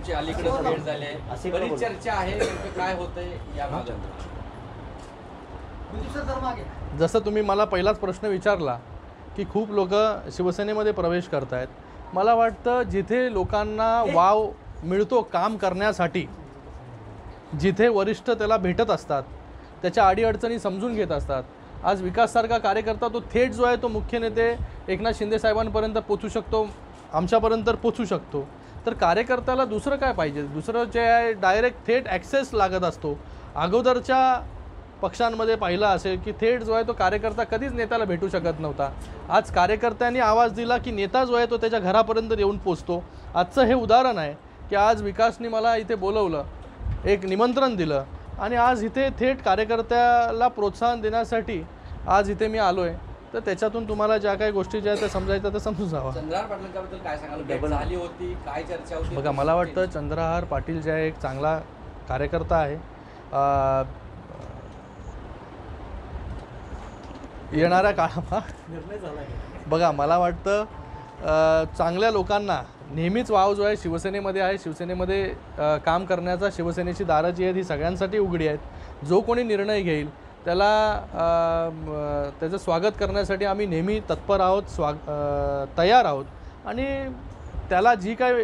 तुमची अलीकडे भेट झाली आहे, बरीच चर्चा आहे, काय होतंय या भागात? जसं तुम्ही मला पहिलाच प्रश्न विचारला की खूप लोक शिवसेनेमध्ये प्रवेश करत आहेत, मला वाटतं जिथे लोकांना वाव मिळतो काम करण्यासाठी, जिथे वरिष्ठ त्याला भेटत असतात, त्याच्या अडीअडचणी समजून घेत असतात, आज विकाससारखा कार्यकर्ता तो थेट जो आहे तो मुख्य नेते एकनाथ शिंदे साहेबांपर्यंत पोचू शकतो, आमच्यापर्यंत पोचू शकतो. तर कार्यकर्त्याला दुसरं काय पाहिजे? दुसरं जे आहे डायरेक्ट थेट ॲक्सेस लागत असतो. अगोदरच्या पक्षांमध्ये पाहिलं असेल की थेट जो आहे तो कार्यकर्ता कधीच नेत्याला भेटू शकत नव्हता. आज कार्यकर्त्यांनी आवाज दिला की नेता जो आहे तो त्याच्या घरापर्यंत येऊन पोचतो. आजचं हे उदाहरण आहे की आज विकासने मला इथे बोलवलं, एक निमंत्रण दिलं आणि आज इथे थेट कार्यकर्त्याला प्रोत्साहन देण्यासाठी आज इथे मी आलो आहे. तर त्याच्यातून तुम्हाला ज्या काही गोष्टी ज्या त्या समजायच्या त्या समजून जावं. चंद्रहार पाटलांच्याबद्दल काय सांगाल? भेट झाली होती, काय चर्चा होती? बघा, मला वाटतं चंद्रहार पाटील जे आहे एक चांगला कार्यकर्ता आहे. येणाऱ्या काळात बघा, मला वाटतं चांगल्या लोकांना नेहमीच वाव जो आहे शिवसेनेमध्ये आहे. शिवसेनेमध्ये काम करण्याचा शिवसेनेची दारं जी आहेत ही सगळ्यांसाठी उघडी आहेत. जो कोणी निर्णय घेईल त्याला त्याचं स्वागत करण्यासाठी आम्ही नेहमी तत्पर आहोत, तयार आहोत. आणि त्याला जी काय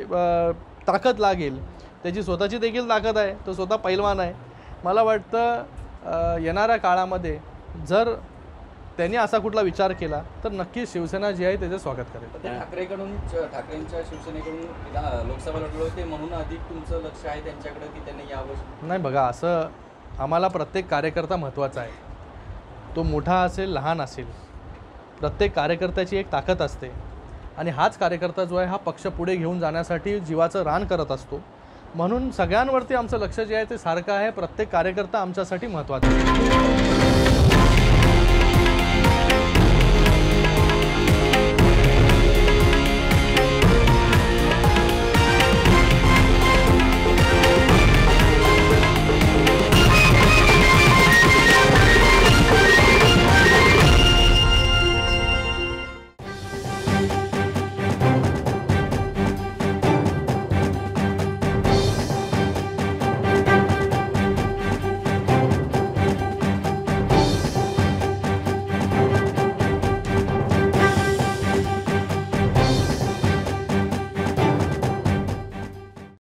ताकद लागेल, त्याची स्वतःची देखील ताकद आहे, तो स्वतः पैलवान आहे. मला वाटतं येणाऱ्या काळामध्ये जर त्यांनी असा कुठला विचार केला तर नक्कीच शिवसेना जी आहे त्याचं स्वागत करेल. ठाकरेंच्या शिवसेनेकडून लोकसभा लढवली होते म्हणून अधिक तुमचं लक्ष आहे त्यांच्याकडे की त्यांनी यावं? नाही, बघा, असं आम्हाला प्रत्येक कार्यकर्ता महत्त्वाचा आहे. तो मोठा असेल, लहान असेल, प्रत्येक कार्यकर्त्याची एक ताकद असते आणि हाच कार्यकर्ता जो आहे हा पक्ष पुढे घेऊन जाण्यासाठी जीवाचं रान करत असतो. म्हणून सगळ्यांवरती आमचं लक्ष जे आहे ते सारखं आहे. प्रत्येक कार्यकर्ता आमच्यासाठी महत्त्वाचा आहे.